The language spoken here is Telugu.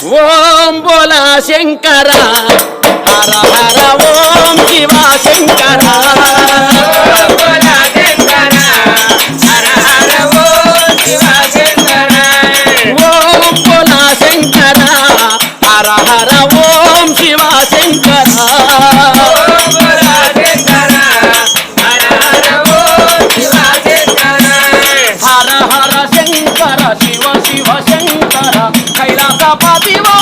ఓం బోలా శంకర హర హర ఓం శివ శంకర బోలా శంకర హర హర ఓం శివ శంకర ఓం బోలా శంకర హర హర ఓం శివ శంకర బోలా శంకర హర హర ఓం శివ శంకర హర హర శంకర శివ శివ శంకర కైలాసపతివో